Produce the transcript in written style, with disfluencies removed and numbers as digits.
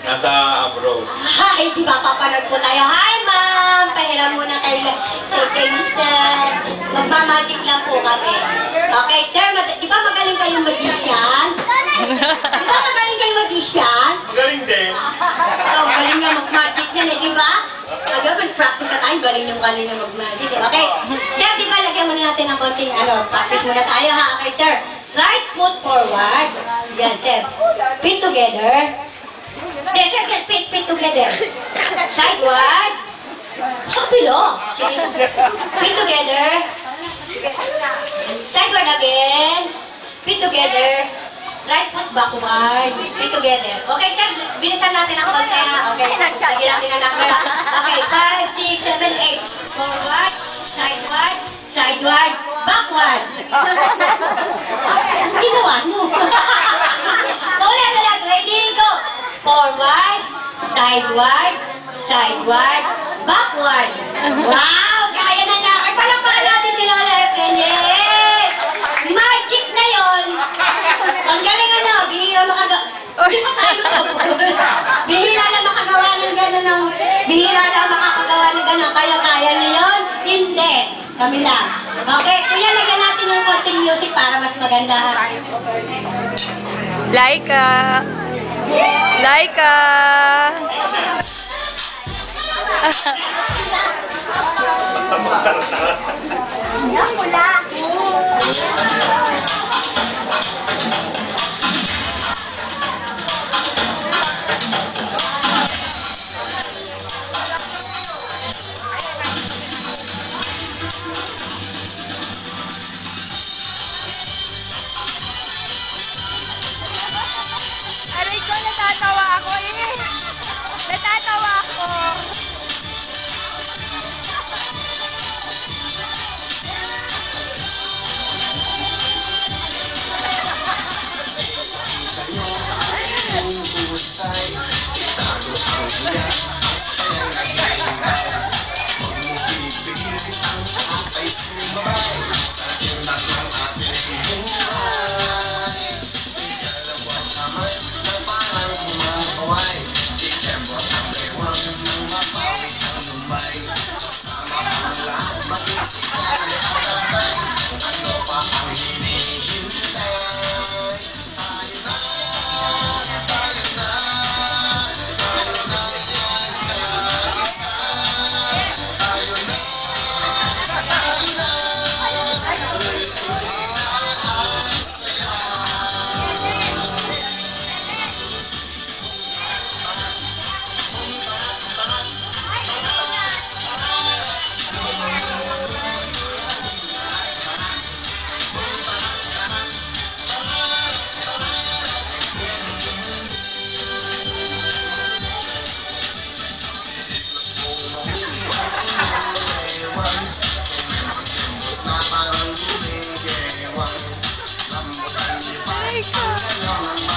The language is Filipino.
Nasa abroad. Hi, di ba papanood po tayo? Hi, ma'am! Pahiram muna kayo sa Kingston. Magmamagic lang po kami. Okay, sir, di ba magaling kayong magician? Di ba magaling kayong magician? Magaling din. Galing nga mag-magic yan eh, di ba? Agapan, practice na tayo, galing yung mag-magic. Okay, sir, di ba lagyan muna natin ng konting, practice muna tayo ha. Okay, sir. Right foot forward. Yan, sir. Feet together. Yes, sir, feet together. Sideward. Kapilo. Feet together. Sideward again. Feet together. Right foot backward. Feet together. Okay, sir, bilisan natin ang konti ha. Okay, lagyan natin ang number. Okay, 5, 6, 7, 8. Forward, sideward, sideward, backward. Ginawa mo. Ulit. Ready, go. Forward, sideward, sideward, backward. Wow, kaya na niya. Ay, palakpakan natin si Lola Efren. Yes! Magic na yon. Ang galing bihira makagawa. Di ba tayo to? Bihira lang makagawa ng gano'n. Bihira lang makakagawa ng gano'n. Kaya niyo yun? Hindi. Kami lang. Okay, kuya, lagyan natin ng konting music para mas maganda. Laika! Laika! Pula! Aray ko, natatawa ako eh. Natatawa ako. Laika!